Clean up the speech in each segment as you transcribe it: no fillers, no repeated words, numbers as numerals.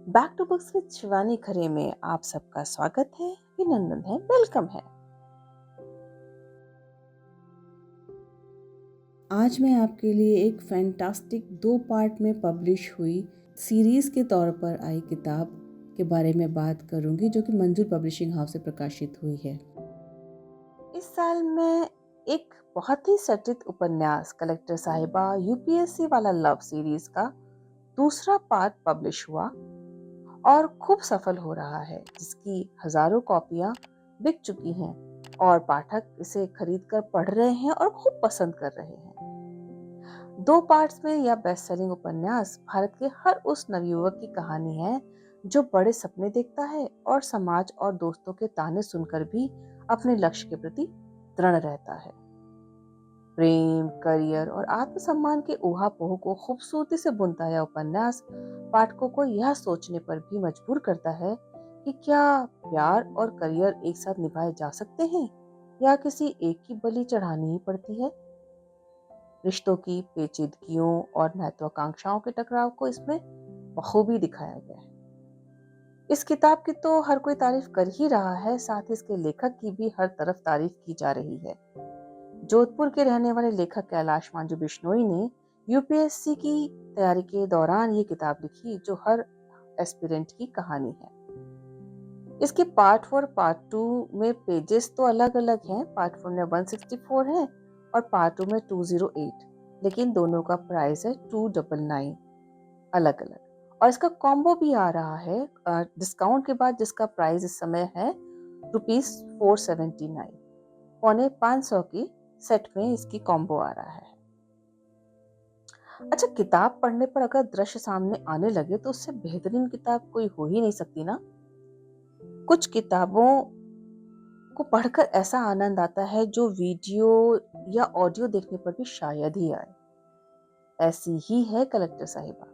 Back to books with Shivani Khare में आप सबका स्वागत है, अभिनंदन है, वेलकम है। आज मैं आपके लिए एक फैंटास्टिक 2 पार्ट में पब्लिश हुई सीरीज़ के तौर पर आई किताब के बारे में बात करूंगी, जो कि मंजूर पब्लिशिंग हाउस से प्रकाशित हुई है। इस साल में एक बहुत ही चर्चित उपन्यास कलेक्टर साहिबा यूपीएससी वाला लव सीरीज का दूसरा पार्ट पब्लिश हुआ और खूब सफल हो रहा है, जिसकी हजारों कॉपियां बिक चुकी हैं और पाठक इसे खरीदकर पढ़ रहे हैं और खूब पसंद कर रहे हैं। 2 पार्ट्स में यह बेस्ट सेलिंग उपन्यास भारत के हर उस नवयुवक की कहानी है जो बड़े सपने देखता है और समाज और दोस्तों के ताने सुनकर भी अपने लक्ष्य के प्रति दृढ़ रहता है। प्रेम, करियर और आत्मसम्मान के ऊहापोह को खूबसूरती से बुनता यह उपन्यास पाठकों को यह सोचने पर भी मजबूर करता है कि क्या प्यार और करियर एक साथ निभाए जा सकते हैं या किसी एक की बलि चढ़ानी ही पड़ती है। रिश्तों की पेचीदगियों और महत्वाकांक्षाओं के टकराव को इसमें बखूबी दिखाया गया है। इस किताब की तो हर कोई तारीफ कर ही रहा है, साथ ही इसके लेखक की भी हर तरफ तारीफ की जा रही है। जोधपुर के रहने वाले लेखक कैलाश मांझू बिश्नोई ने यूपीएससी की तैयारी के दौरान ये किताब लिखी, जो हर एस्पिरेंट की कहानी है। इसके पार्ट 4 पार्ट 2 में पेजेस तो अलग अलग हैं। पार्ट 4 में 164 है और पार्ट 2 में 208, लेकिन दोनों का प्राइस है 299 अलग अलग। और इसका कॉम्बो भी आ रहा है डिस्काउंट के बाद, जिसका प्राइस इस समय है ₹479। पौने 500 की सेट में इसकी कॉम्बो आ रहा है। अच्छा, किताब पढ़ने पर अगर दृश्य सामने आने लगे तो उससे बेहतरीन किताब कोई हो ही नहीं सकती ना। कुछ किताबों को पढ़कर ऐसा आनंद आता है जो वीडियो या ऑडियो देखने पर भी शायद ही आए। ऐसी ही है कलेक्टर साहिबा।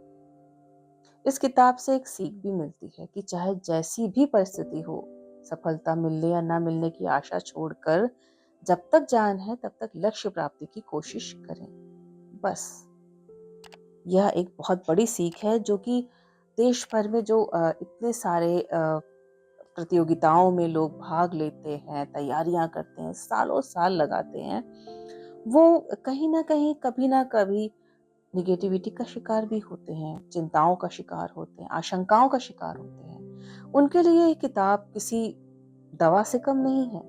इस किताब से एक सीख भी मिलती है कि चाहे जैसी भी परिस्थिति हो, सफलता मिलने या ना मिलने की आशा छोड़कर जब तक जान है तब तक लक्ष्य प्राप्ति की कोशिश करें। बस यह एक बहुत बड़ी सीख है, जो कि देश भर में जो इतने सारे प्रतियोगिताओं में लोग भाग लेते हैं, तैयारियां करते हैं, सालों साल लगाते हैं, वो कहीं ना कहीं कभी ना कभी निगेटिविटी का शिकार भी होते हैं, चिंताओं का शिकार होते हैं, आशंकाओं का शिकार होते हैं। उनके लिए ये किताब किसी दवा से कम नहीं है,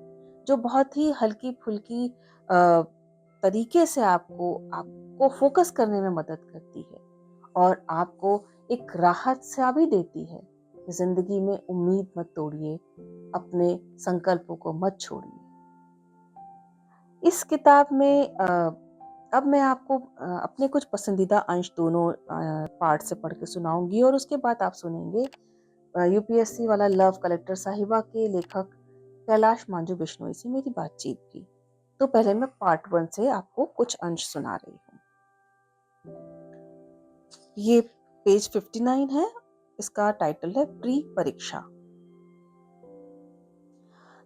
जो बहुत ही हल्की फुल्की तरीके से आपको फोकस करने में मदद करती है और आपको एक राहत सा भी देती है। जिंदगी में उम्मीद मत तोड़िए, अपने संकल्पों को मत छोड़िए। इस किताब में अब मैं आपको अपने कुछ पसंदीदा अंश दोनों पार्ट से पढ़ के सुनाऊंगी और उसके बाद आप सुनेंगे यूपीएससी वाला लव कलेक्टर साहिबा के लेखक कैलाश मांझू बिश्नोई से मेरी बातचीत भी। तो पहले मैं पार्ट 1 से आपको कुछ अंश सुना रही हूँ। ये पेज 59 है। इसका टाइटल है प्री परीक्षा।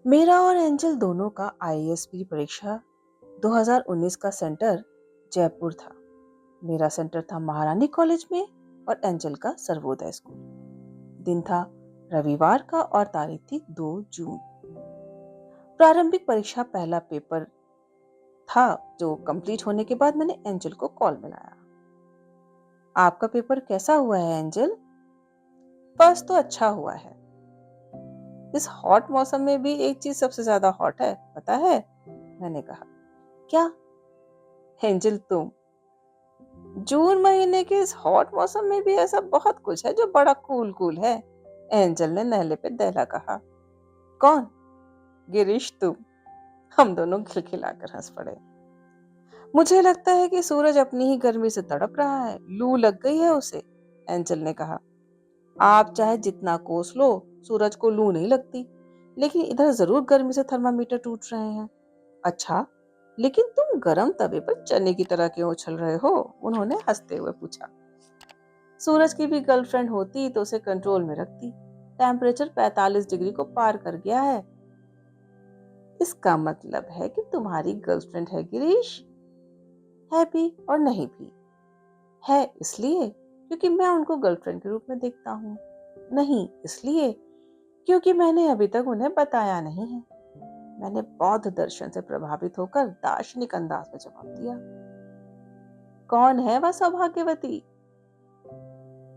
मेरा और एंजल दोनों का आईएएस प्री परीक्षा 2019 का सेंटर जयपुर था। मेरा सेंटर था महारानी कॉलेज में और एंजल का सर्वोदय स्कूल। दिन था रविवार का और तारीख थी 2 जून। प्रारंभिक परीक्षा पहला पेपर था, जो कंप्लीट होने के बाद मैंने एंजल को कॉल मिलाया। आपका पेपर कैसा हुआ है एंजल? फर्स्ट तो अच्छा हुआ है। इस हॉट मौसम में भी एक चीज सबसे ज्यादा हॉट है, पता है? मैंने कहा। क्या? एंजल, तुम। जून महीने के इस हॉट मौसम में भी ऐसा बहुत कुछ है जो बड़ा कूल है। एंजल ने नहले पे दहला कहा। कौन? गिरीश, तुम। हम दोनों खिलखिलाकर हंस पड़े। मुझे लगता है कि सूरज अपनी ही गर्मी से तड़प रहा है, लू लग गई है उसे, एंजल ने कहा। आप चाहे जितना कोस लो, सूरज को लू नहीं लगती, लेकिन इधर जरूर गर्मी से थर्मामीटर टूट रहे हैं। अच्छा, लेकिन तुम गरम तवे पर चने की तरह क्यों उछल रहे हो? उन्होंने हंसते हुए पूछा। सूरज की भी गर्लफ्रेंड होती तो उसे कंट्रोल में रखती। टेम्परेचर 45 डिग्री को पार कर गया है। इसका मतलब है कि तुम्हारी गर्लफ्रेंड है गिरीश? है भी और नहीं भी। है इसलिए क्योंकि मैं उनको गर्लफ्रेंड के रूप में देखता हूँ। नहीं, इसलिए क्योंकि मैंने अभी तक उन्हें बताया नहीं है। मैंने बौद्ध दर्शन से प्रभावित होकर दार्शनिक अंदाज में जवाब दिया। कौन है वह सौभाग्यवती?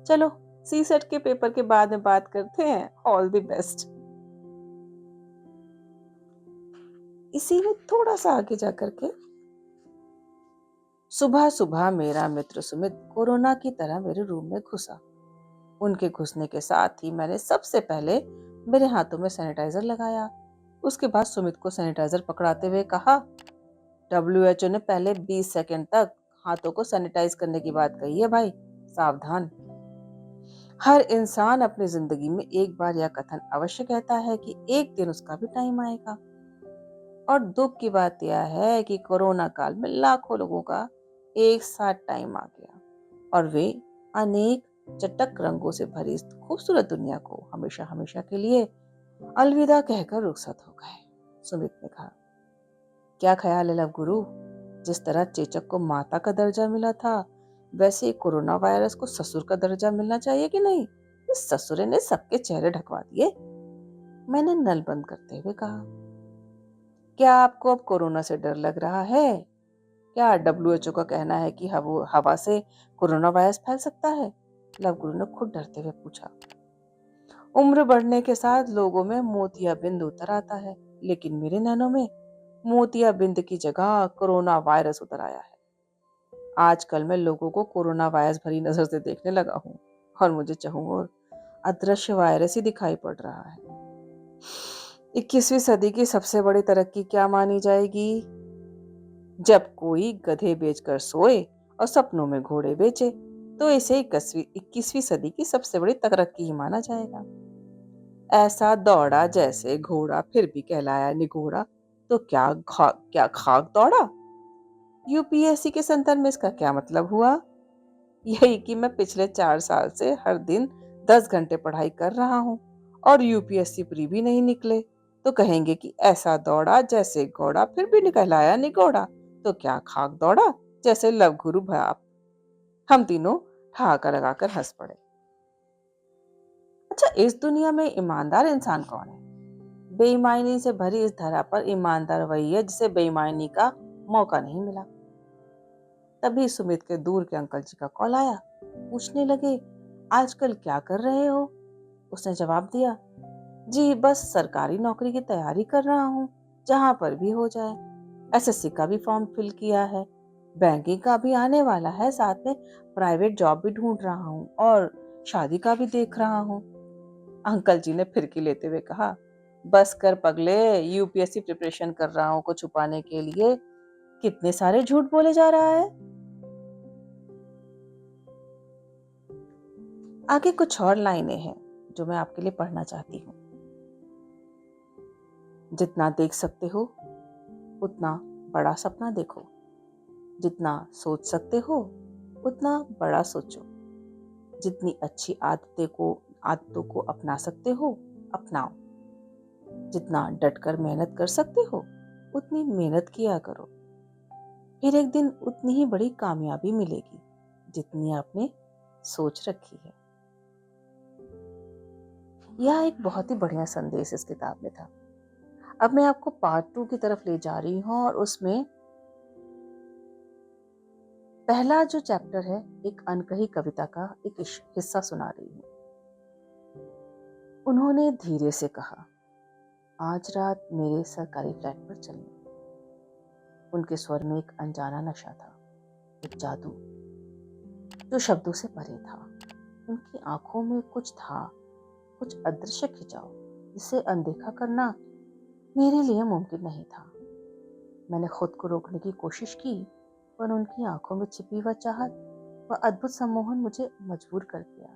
चलो, सी सेट के पेपर के बाद में बात करते हैं। All the best. इसी में थोड़ा सा आगे जाकर के सुबह सुबह मेरा मित्र सुमित कोरोना की तरह मेरे रूम में घुसा। उनके घुसने के साथ ही मैंने सबसे पहले मेरे हाथों में सैनिटाइजर लगाया। उसके बाद सुमित को सैनिटाइजर पकड़ाते हुए कहा, डब्ल्यूएचओ ने पहले 20 सेकंड तक हाथों को सैनिटाइज करने की बात कही है भाई, सावधान। हर इंसान अपनी जिंदगी में एक बार यह कथन अवश्य कहता है कि एक दिन उसका भी टाइम आएगा। और दुख की बात यह है कि कोरोना काल में लाखों लोगों का एक साथ टाइम आ गया और वे अनेक चटक रंगों से भरी इस खूबसूरत दुनिया को हमेशा हमेशा के लिए अलविदा कहकर रुखसत हो गए। सुमित ने कहा, क्या ख्याल है लव गुरु? जिस तरह चेचक को माता का दर्जा मिला था, वैसे ही कोरोना वायरस को ससुर का दर्जा मिलना चाहिए कि नहीं? इस ससुरे ने सबके चेहरे ढकवा दिए। मैंने नल बंद करते हुए कहा, क्या आपको अब कोरोना से डर लग रहा है? क्या डब्ल्यूएचओ का कहना है कि हवा से कोरोना वायरस फैल सकता है? लव गुरु ने खुद डरते हुए पूछा। उम्र बढ़ने के साथ लोगों में मोतियाबिंद उतर आता है, लेकिन मेरे नैनों में मोतियाबिंद की जगह कोरोना वायरस उतर आया है। आजकल मैं लोगों को कोरोना वायरस भरी नजर से देखने लगा हूँ और मुझे चाहूं और अदृश्य वायरस ही दिखाई पड़ रहा है। 21वीं सदी की सबसे बड़ी तरक्की क्या मानी जाएगी? जब कोई गधे बेचकर सोए और सपनों में घोड़े बेचे, तो इसे 21वीं सदी की सबसे बड़ी तरक्की ही माना जाएगा। ऐसा दौड़ा जैसे घोड़ा फिर भी कहलाया निगोड़ा, तो क्या खाक दौड़ा? यूपीएससी के संदर्भ में इसका क्या मतलब हुआ? यही कि मैं पिछले 4 साल से हर दिन 10 घंटे पढ़ाई कर रहा हूँ और यूपीएससी प्री भी नहीं निकले, तो कहेंगे कि ऐसा दौड़ा जैसे घोड़ा फिर भी निकल आया निगोड़ा, तो क्या खाक दौड़ा? जैसे लव गुरु भाप। हम तीनों ठहाका लगाकर हंस पड़े। अच्छा, इस दुनिया में ईमानदार इंसान कौन है? बेईमानी से भरी इस धरा पर ईमानदार वही है जिसे बेईमानी का मौका नहीं मिला। तभी सुमित के दूर के अंकल जी का कॉल आया। पूछने लगे, आजकल क्या कर रहे हो? उसने जवाब दिया, जी बस सरकारी नौकरी की तैयारी कर रहा हूँ, जहां पर भी हो जाए। एसएससी का भी फॉर्म फिल किया है, बैंकिंग का भी आने वाला है, साथ में प्राइवेट जॉब भी ढूंढ रहा हूँ और शादी का भी देख रहा हूँ। अंकल जी ने फिरकी लेते हुए कहा, बस कर पगले, यूपीएससी प्रिपरेशन कर रहा हूँ को छुपाने के लिए कितने सारे झूठ बोले जा रहा है। आगे कुछ और लाइनें हैं जो मैं आपके लिए पढ़ना चाहती हूँ। जितना देख सकते हो उतना बड़ा सपना देखो, जितना सोच सकते हो उतना बड़ा सोचो, जितनी अच्छी आदतों को अपना सकते हो अपनाओ, जितना डटकर मेहनत कर सकते हो उतनी मेहनत किया करो, फिर एक दिन उतनी ही बड़ी कामयाबी मिलेगी जितनी आपने सोच रखी है। यह एक बहुत ही बढ़िया संदेश इस किताब में था। अब मैं आपको पार्ट 2 की तरफ ले जा रही हूँ और उसमें पहला जो चैप्टर है, एक अनकही कविता का एक हिस्सा सुना रही हूँ। उन्होंने धीरे से कहा, आज रात मेरे सरकारी फ्लैट पर चलना। उनके स्वर में एक अनजाना नशा था, एक जादू जो शब्दों से परे था। उनकी आंखों में कुछ था, कुछ अदृश्य खिंचाव जिसे अनदेखा करना मेरे लिए मुमकिन नहीं था। मैंने खुद को रोकने की कोशिश की, पर उनकी आंखों में छिपी वह चाहत, वह अद्भुत सम्मोहन मुझे मजबूर कर दिया।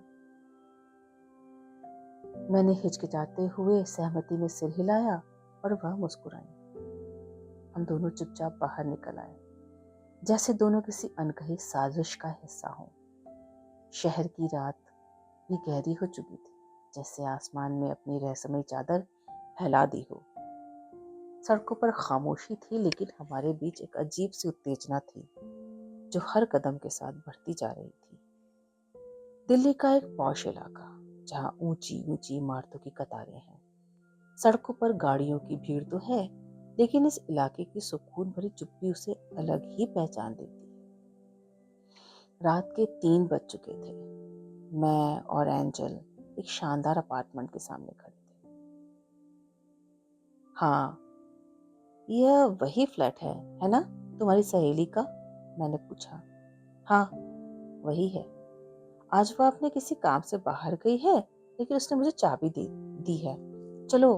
मैंने हिचकिचाते हुए सहमति में सिर हिलाया और वह मुस्कुराई। हम दोनों चुपचाप बाहर निकल आए, जैसे दोनों किसी अनकही साजिश का हिस्सा हों। शहर की रात भी गहरी हो चुकी थी, जैसे आसमान में अपनी रहस्यमयी चादर फैला दी हो। सड़कों पर खामोशी थी, लेकिन हमारे बीच एक अजीब सी उत्तेजना थी जो हर कदम के साथ बढ़ती जा रही थी। दिल्ली का एक पॉश इलाका, जहाँ ऊंची ऊंची इमारतों की कतारें हैं। सड़कों पर गाड़ियों की भीड़ तो है, लेकिन इस इलाके की सुकून भरी चुप्पी उसे अलग ही पहचान देती है। रात के 3 बज चुके थे। मैं और एंजल एक शानदार अपार्टमेंट के सामने खड़े थे। हाँ, यह वही फ्लैट है ना? तुम्हारी सहेली का? मैंने पूछा। हाँ, वही है। आज वह अपने किसी काम से बाहर गई है, लेकिन उसने मुझे चाबी दी है। चलो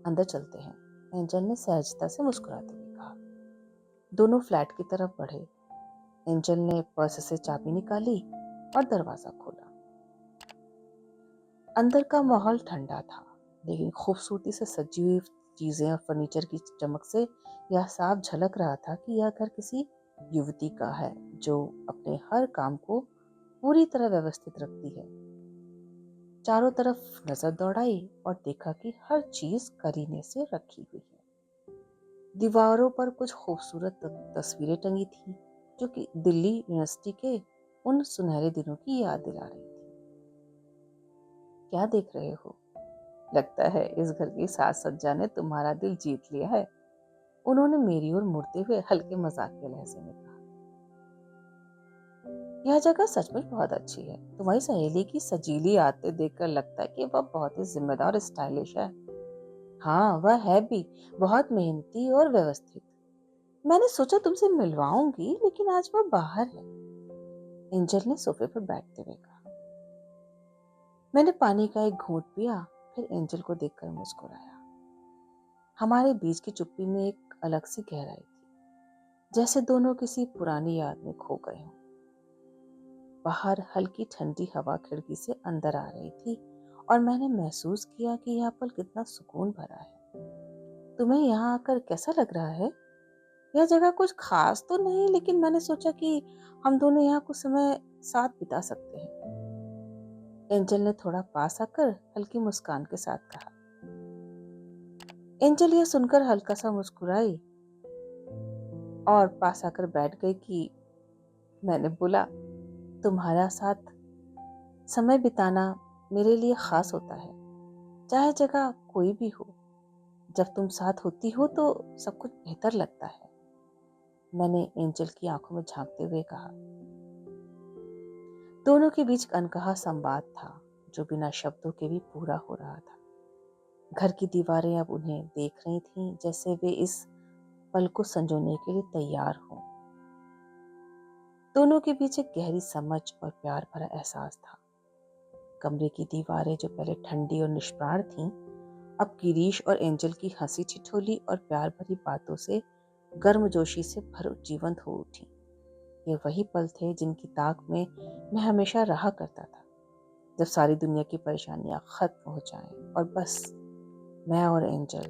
अंदर चलते हैं, एंजल ने सहजता से मुस्कुराते हुए कहा। दोनों फ्लैट की तरफ बढ़े। एंजल ने पर्स से चाबी निकाली और दरवाजा खोला। अंदर का माहौल ठंडा था, लेकिन खूबसूरती से सजी हुई चीजें और फर्नीचर की चमक से यह साफ झलक रहा था कि यह घर किसी युवती का है जो अपने हर काम को पूरी तरह व्यवस्थित रखती है। चारों तरफ नजर दौड़ाई और देखा कि हर चीज करीने से रखी हुई है। दीवारों पर कुछ खूबसूरत तस्वीरें टंगी थी जो कि दिल्ली यूनिवर्सिटी के उन सुनहरे दिनों की याद दिला रही थी। क्या देख रहे हो? लगता है इस घर की साज सज्जा ने तुम्हारा दिल जीत लिया है, उन्होंने मेरी ओर मुड़ते हुए हल्के मजाक के लहजे में कहा। यह जगह सचमुच बहुत अच्छी है। तुम्हारी सहेली की सजीली आदतें देखकर लगता है कि वह बहुत ही जिम्मेदार और स्टाइलिश है। हाँ, वह है भी बहुत मेहनती और व्यवस्थित। मैंने सोचा तुमसे मिलवाऊंगी, लेकिन आज वह बाहर है, एंजल ने सोफे पर बैठते हुए कहा। मैंने पानी का एक घूंट पिया, फिर एंजल को देखकर मुस्कुराया। हमारे बीच की चुप्पी में एक अलग सी गहराई थी, जैसे दोनों किसी पुरानी याद में खो गए हों। बाहर हल्की ठंडी हवा खिड़की से अंदर आ रही थी और मैंने महसूस किया कि यह पल कितना सुकून भरा है। तुम्हें यहाँ आकर कैसा लग रहा है? यह जगह कुछ खास तो नहीं, लेकिन मैंने सोचा कि हम दोनों यहाँ कुछ समय साथ बिता सकते हैं, एंजल ने थोड़ा पास आकर हल्की मुस्कान के साथ कहा। एंजल यह सुनकर हल्का सा मुस्कुराई और पास आकर बैठ गई कि मैंने बोला, तुम्हारा साथ समय बिताना मेरे लिए खास होता है, चाहे जगह कोई भी हो। जब तुम साथ होती हो तो सब कुछ बेहतर लगता है, मैंने एंजल की आंखों में झांकते हुए कहा। दोनों के बीच अनकहा संवाद था जो बिना शब्दों के भी पूरा हो रहा था। घर की दीवारें अब उन्हें देख रही थीं, जैसे वे इस पल को संजोने के लिए तैयार हों। दोनों के बीच एक गहरी समझ और प्यार भरा एहसास था। कमरे की दीवारें जो पहले ठंडी और निष्प्राण थीं, अब गिरीश और एंजल की हंसी ठिठोली और प्यार भरी बातों से गर्मजोशी से भर जीवंत हो उठी। ये वही पल थे जिनकी ताक में मैं हमेशा रहा करता था, जब सारी दुनिया की परेशानियां खत्म हो जाएं और बस मैं और एंजल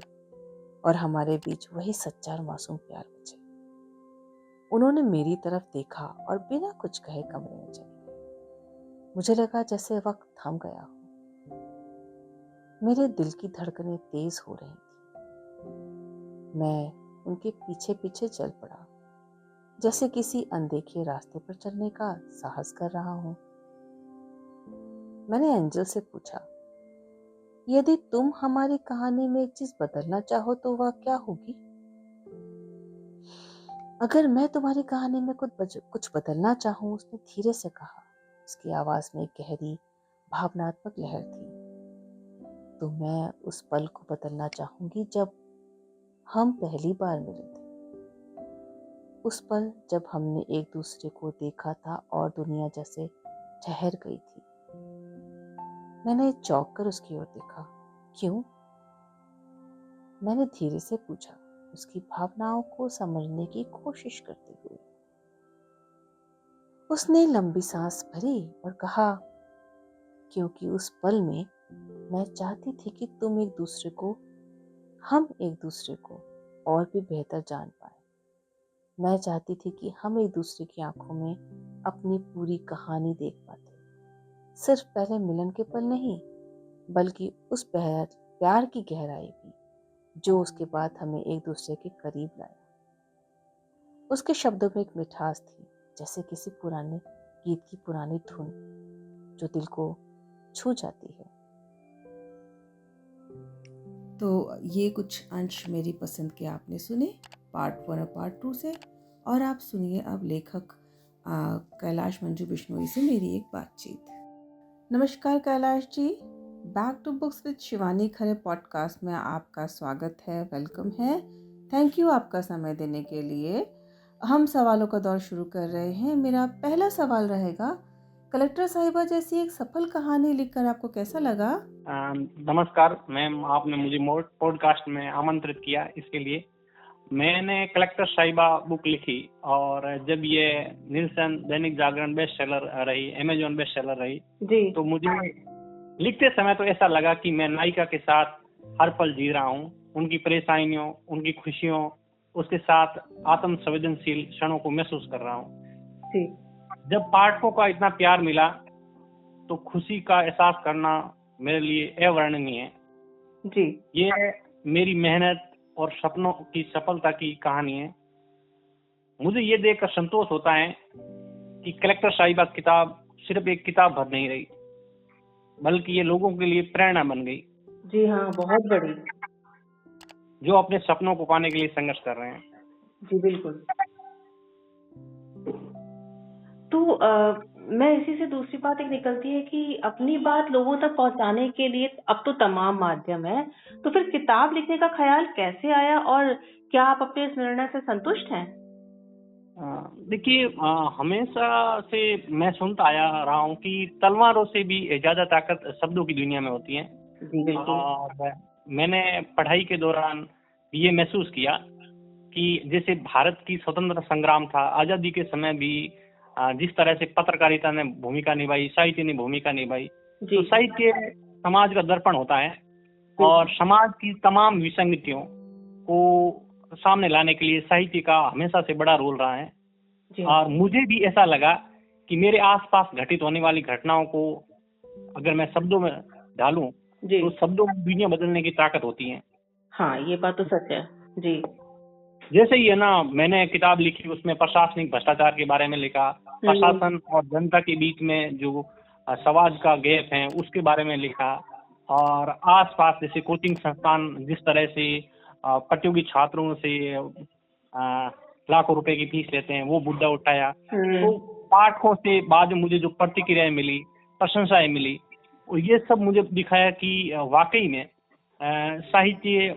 और हमारे बीच वही सच्चा और मासूम प्यार बचे। उन्होंने मेरी तरफ देखा और बिना कुछ कहे कमरे में चले गए। मुझे लगा जैसे वक्त थम गया हो। मेरे दिल की धड़कनें तेज हो रही थी। मैं उनके पीछे पीछे चल पड़ा, जैसे किसी अनदेखे रास्ते पर चलने का साहस कर रहा हूं। मैंने एंजल से पूछा, यदि तुम हमारी कहानी में एक चीज बदलना चाहो तो वह क्या होगी? अगर मैं तुम्हारी कहानी में कुछ बदलना चाहूं, उसने धीरे से कहा। उसकी आवाज में एक गहरी भावनात्मक लहर थी। तो मैं उस पल को बदलना चाहूंगी जब हम पहली बार मिले थे। उस पल जब हमने एक दूसरे को देखा था और दुनिया जैसे ठहर गई थी। मैंने चौंक कर उसकी ओर देखा। क्यों? मैंने धीरे से पूछा, उसकी भावनाओं को समझने की कोशिश करते हुए। उसने लंबी सांस भरी और कहा, क्योंकि उस पल में मैं चाहती थी कि हम एक दूसरे को और भी बेहतर जान पाए। मैं चाहती थी कि हम एक दूसरे की आंखों में अपनी पूरी कहानी देख पाते, सिर्फ पहले मिलन के पल नहीं, बल्कि उस प्यार की गहराई भी जो उसके बाद हमें एक दूसरे के करीब लाया। उसके शब्दों में एक मिठास थी, जैसे किसी पुराने गीत की पुरानी धुन जो दिल को छू जाती है। तो ये कुछ अंश मेरी पसंद के आपने सुने पार्ट 1 और पार्ट 2 से। और आप सुनिए अब लेखक कैलाश मंजू बिश्नोई से मेरी एक बातचीत। नमस्कार Kailash ji, back to books with Shivani Khare podcast में आपका स्वागत है, वेलकम है। थैंक यू आपका समय देने के लिए। हम सवालों का दौर शुरू कर रहे हैं। मेरा पहला सवाल रहेगा, कलेक्टर साहिबा जैसी एक सफल कहानी लिखकर आपको कैसा लगा? नमस्कार मैम, आपने मुझे पॉडकास्ट में आमंत्रित किया, इसके लिए। मैंने कलेक्टर साहिबा बुक लिखी और जब ये Nelson Dainik Jagran best seller रही, अमेजोन बेस्ट सेलर रही जी। तो मुझे लिखते समय तो ऐसा लगा कि मैं नायिका के साथ हर पल जी रहा हूँ, उनकी परेशानियों, उनकी खुशियों, उसके साथ आत्म संवेदनशील क्षणों को महसूस कर रहा हूँ। जी। जब पाठकों का इतना प्यार मिला तो खुशी का एहसास करना मेरे लिए अवर्णनीय है। जी। ये मेरी मेहनत और सपनों की सफलता की कहानी है। मुझे ये देखकर संतोष होता है कि कलेक्टर साहिबा किताब सिर्फ एक किताब भर नहीं रही, बल्कि ये लोगों के लिए प्रेरणा बन गई। जी हाँ, बहुत बड़ी। जो अपने सपनों को पाने के लिए संघर्ष कर रहे हैं। जी बिल्कुल। तो मैं इसी से दूसरी बात एक निकलती है कि अपनी बात लोगों तक पहुंचाने के लिए अब तो तमाम माध्यम है, तो फिर किताब लिखने का ख्याल कैसे आया और क्या आप अपने इस निर्णय से संतुष्ट हैं? देखिए, हमेशा से मैं सुनता आया रहा हूँ कि तलवारों से भी ज्यादा ताकत शब्दों की दुनिया में होती है। जी बिल्कुल। और मैंने पढ़ाई के दौरान ये महसूस किया कि जैसे भारत की स्वतंत्रता संग्राम था, आजादी के समय भी जिस तरह से पत्रकारिता ने भूमिका निभाई, साहित्य ने भूमिका निभाई, तो साहित्य समाज का दर्पण होता है और समाज की तमाम विसंगतियों को सामने लाने के लिए साहित्य का हमेशा से बड़ा रोल रहा है। और मुझे भी ऐसा लगा कि मेरे आसपास घटित होने वाली घटनाओं को अगर मैं शब्दों में डालूं तो शब्दों में दुनिया बदलने की ताकत होती है। हाँ, ये बात तो सच है। जी। जैसे ही है ना, मैंने किताब लिखी, उसमें प्रशासनिक भ्रष्टाचार के बारे में लिखा, प्रशासन और जनता के बीच में जो समाज का गैप है उसके बारे में लिखा, और आसपास जैसे कोचिंग संस्थान जिस तरह से प्रतियोगी छात्रों से लाखों रुपए की फीस लेते हैं, वो मुद्दा उठाया। तो पाठकों से बाद में मुझे जो प्रतिक्रियाएं मिली, प्रशंसाएं मिली, ये सब मुझे दिखाया कि वाकई में साहित्य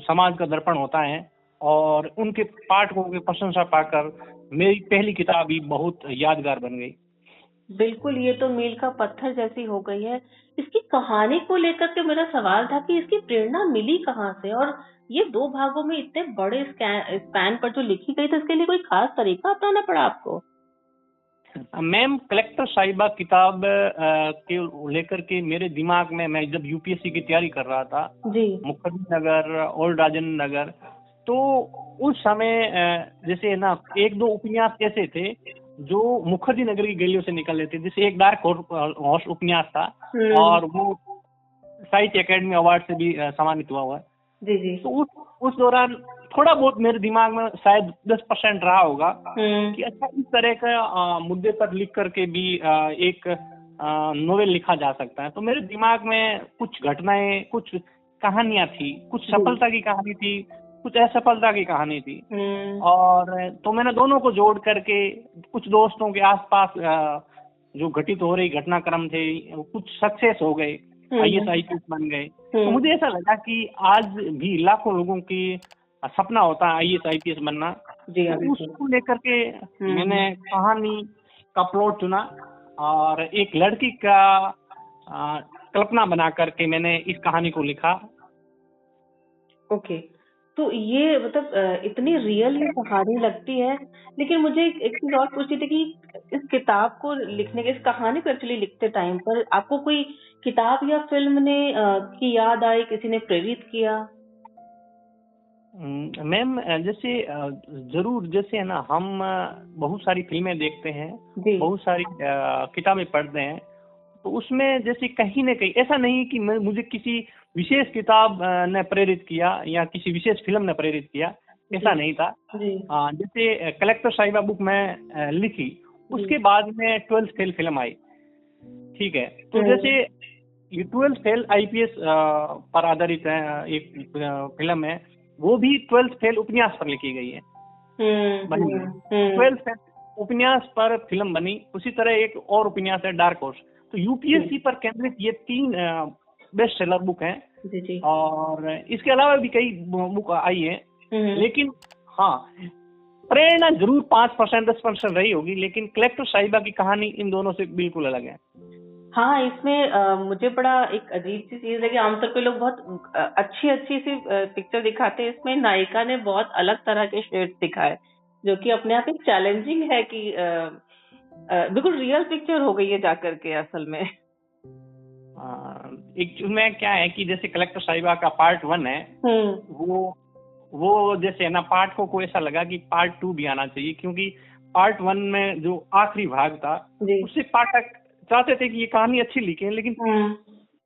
समाज का दर्पण होता है। और उनके पाठकों की प्रशंसा पाकर मेरी पहली किताब ही बहुत यादगार बन गई। बिल्कुल, ये तो मील का पत्थर जैसी हो गई है। इसकी कहानी को लेकर के मेरा सवाल था कि इसकी प्रेरणा मिली कहाँ से, और ये 2 भागों में इतने बड़े स्पैन पर जो लिखी गई, तो इसके लिए कोई खास तरीका अपनाना पड़ा आपको? मैम, कलेक्टर साहिबा किताब के लेकर के मेरे दिमाग में, मैं जब यूपीएससी की तैयारी कर रहा था, मुखर्जी नगर, ओल्ड राजेंद्र नगर, तो उस समय जैसे ना 1-2 उपन्यास ऐसे थे जो मुखर्जी नगर की गलियों से निकल लेते। जैसे एक डार्क हॉर्स उपन्यास था और वो साहित्य अकेडमी अवार्ड से भी सम्मानित हुआ है। जी। तो उस दौरान थोड़ा बहुत मेरे दिमाग में शायद 10% रहा होगा कि अच्छा, इस तरह का मुद्दे पर लिख करके भी एक नोवेल लिखा जा सकता है। तो मेरे दिमाग में कुछ घटनाएं, कुछ कहानियां थी, कुछ सफलता की कहानी थी, कुछ असफलता की कहानी थी। और तो मैंने दोनों को जोड़ करके कुछ दोस्तों के आसपास जो घटित हो रही घटनाक्रम थे, कुछ सक्सेस हो गए, IAS IPS बन गए। तो मुझे ऐसा लगा कि आज भी लाखों लोगों की सपना होता है IAS IPS बनना। तो उसको लेकर के मैंने कहानी का प्लॉट चुना और एक लड़की का कल्पना बना करके मैंने इस कहानी को लिखा। ओके, तो ये मतलब इतनी रियल ये कहानी लगती है। लेकिन मुझे एक चीज और पूछनी थी कि इस किताब को लिखने के, इस कहानी को एक्चुअली लिखते टाइम पर आपको कोई किताब या फिल्म ने की याद आई, किसी ने प्रेरित किया? मैम, जैसे जरूर, जैसे है ना, हम बहुत सारी फिल्में देखते हैं, बहुत सारी किताबें पढ़ते हैं, तो उसमें जैसे कहीं ना कहीं ऐसा नहीं कि मुझे किसी विशेष किताब ने प्रेरित किया या किसी विशेष फिल्म ने प्रेरित किया, ऐसा नहीं था। जैसे कलेक्टर साहिबा बुक में लिखी, उसके बाद में 12th फेल फिल्म आई, ठीक है। तो जैसे ये 12 फेल आईपीएस पर आधारित है, एक फिल्म है, वो भी 12 फेल उपन्यास पर लिखी गई है, बनी है। 12 फेल उपन्यास पर फिल्म बनी। उसी तरह एक और उपन्यास है डार्क हॉर्स। तो यूपीएससी पर केंद्रित ये 3 बेस्ट सेलर बुक हैं। जी। और इसके अलावा भी कई बुक आई है, लेकिन हाँ, प्रेरणा जरूर 5% 10% रही होगी, लेकिन कलेक्टर साहिबा की कहानी इन दोनों से बिल्कुल अलग है। हाँ, इसमें मुझे बड़ा एक अजीब सी चीज है कि आमतौर पे लोग बहुत अच्छी सी पिक्चर दिखाते हैं। इसमें नायिका ने बहुत अलग तरह के शेड्स दिखाए, जो कि अपने आप एक चैलेंजिंग है कि बिल्कुल रियल पिक्चर हो गई है जाकर के असल में। एक में क्या है कि जैसे कलेक्टर साहिबा का पार्ट 1 है, वो जैसे है ना, पाठकों को ऐसा लगा कि पार्ट 2 भी आना चाहिए, क्योंकि पार्ट 1 में जो आखिरी भाग था उससे पाठक चाहते थे कि ये कहानी अच्छी लिखे, लेकिन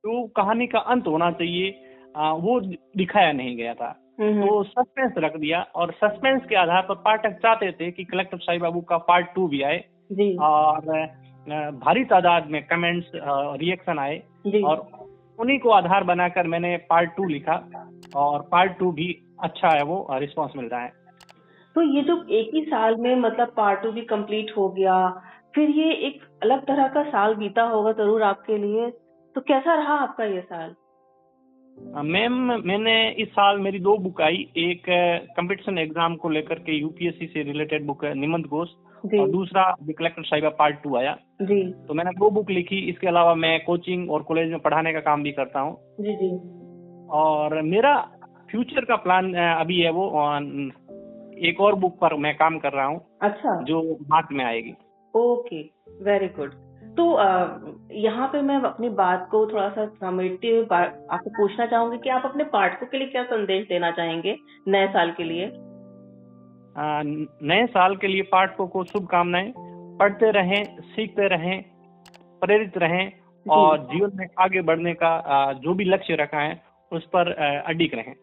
जो कहानी का अंत होना चाहिए वो दिखाया नहीं गया था। तो सस्पेंस रख दिया, और सस्पेंस के आधार पर पाठक चाहते थे कि कलेक्टर साहिबा बुक का पार्ट 2 भी आए। और भारी तादाद में कमेंट्स रिएक्शन आए, और उन्हीं को आधार बनाकर मैंने पार्ट 2 लिखा, और पार्ट 2 भी अच्छा है, वो रिस्पॉन्स मिल रहा है। तो ये जो एक ही साल में मतलब पार्ट 2 भी कंप्लीट हो गया, फिर ये एक अलग तरह का साल बीता होगा जरूर आपके लिए। तो कैसा रहा आपका ये साल? मैम, मैंने इस साल मेरी 2 बुक आई। एक कंपटीशन एग्जाम को लेकर के यूपीएससी से रिलेटेड बुक है निबंध कोश, और दूसरा द कलेक्टर साहिबा पार्ट 2 आया। तो मैंने 2 बुक लिखी। इसके अलावा मैं कोचिंग और कॉलेज में पढ़ाने का काम भी करता हूँ। और मेरा फ्यूचर का प्लान अभी है वो एक और बुक पर मैं काम कर रहा हूँ। अच्छा। जो मार्च में आएगी। Okay, very good. तो यहाँ पे मैं अपनी बात को थोड़ा सा समेटते हुए आपको पूछना चाहूंगी कि आप अपने पाठकों के लिए क्या संदेश देना चाहेंगे नए साल के लिए? नए साल के लिए पाठकों को शुभकामनाएं। पढ़ते रहें, सीखते रहें, प्रेरित रहें, और जीवन में आगे बढ़ने का जो भी लक्ष्य रखा है उस पर अडिग रहें।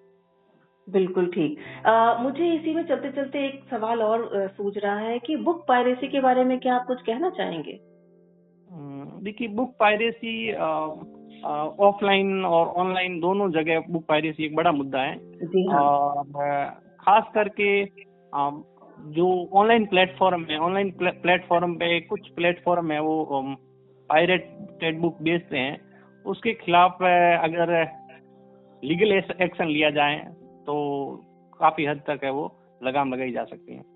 बिल्कुल ठीक। मुझे इसी में चलते चलते एक सवाल और सूझ रहा है कि बुक पायरेसी के बारे में क्या आप कुछ कहना चाहेंगे? देखिए, बुक पायरेसी ऑफलाइन और ऑनलाइन दोनों जगह बुक पायरेसी एक बड़ा मुद्दा है। जी हाँ। और खास करके जो ऑनलाइन प्लेटफॉर्म है, ऑनलाइन प्लेटफॉर्म पे कुछ प्लेटफॉर्म है वो पायरेटेड बुक बेचते हैं। उसके खिलाफ अगर लीगल एक्शन लिया जाए तो काफी हद तक है वो लगाम लगाई जा सकती है।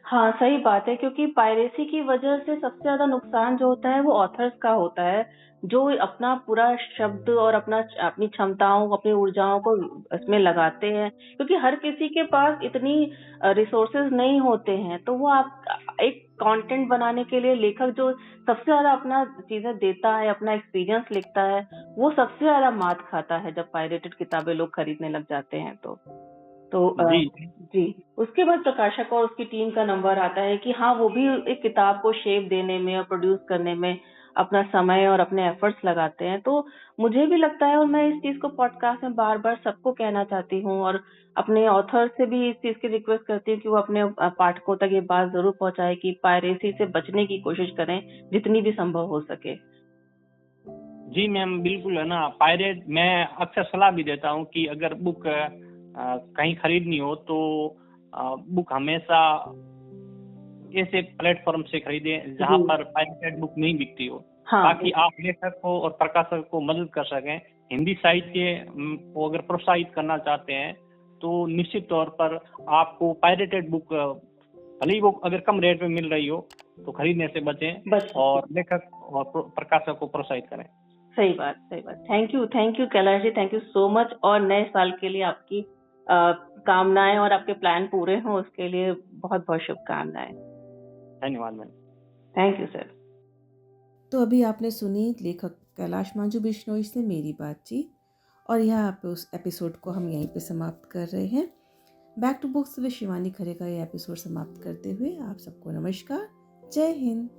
हाँ, सही बात है, क्योंकि पायरेसी की वजह से सबसे ज्यादा नुकसान जो होता है वो ऑथर्स का होता है, जो अपना पूरा शब्द और अपनी क्षमताओं, अपनी ऊर्जाओं को इसमें लगाते हैं, क्योंकि हर किसी के पास इतनी रिसोर्सेज नहीं होते हैं। तो वो आप एक कंटेंट बनाने के लिए लेखक जो सबसे ज्यादा अपना चीजें देता है, अपना एक्सपीरियंस लिखता है, वो सबसे ज्यादा मात खाता है जब पायरेटेड किताबें लोग खरीदने लग जाते हैं। तो जी, उसके बाद प्रकाशक और उसकी टीम का नंबर आता है कि हाँ, वो भी एक किताब को शेप देने में और प्रोड्यूस करने में अपना समय और अपने एफर्ट्स लगाते हैं। तो मुझे भी लगता है, और मैं इस चीज को पॉडकास्ट में बार-बार सबको कहना चाहती हूँ, और अपने ऑथर से भी इस चीज की रिक्वेस्ट करती हूँ कि वो अपने पाठकों तक ये बात जरूर पहुंचाए कि पायरेसी से बचने की कोशिश करें जितनी भी संभव हो सके। जी मैम, बिल्कुल है ना। पायरेट, मैं अक्सर सलाह भी देता हूँ कि अगर बुक कहीं खरीदनी हो तो बुक हमेशा ऐसे प्लेटफॉर्म से खरीदें जहां पर पायरेटेड बुक नहीं बिकती हो, ताकि आप लेखक को और प्रकाशक को मदद कर सकें। हिंदी साहित्य को अगर प्रोत्साहित करना चाहते हैं तो निश्चित तौर पर आपको पायरेटेड बुक, भले ही वो अगर कम रेट में मिल रही हो, तो खरीदने से बचें और लेखक और प्रकाशक को प्रोत्साहित करें। सही बात, सही बात। Thank you Kailash ji, thank you so much. और नए साल के लिए आपकी कामनाएं और आपके प्लान पूरे हों, उसके लिए बहुत बहुत शुभकामनाएं। धन्यवाद मैम। Thank you sir. तो अभी आपने सुनी लेखक कैलाश मंजू बिश्नोई से मेरी बातचीत, और यह उस एपिसोड को हम यहीं पे समाप्त कर रहे हैं। Back to books with Shivani Khare का ये एपिसोड समाप्त करते हुए आप सबको नमस्कार, जय हिंद।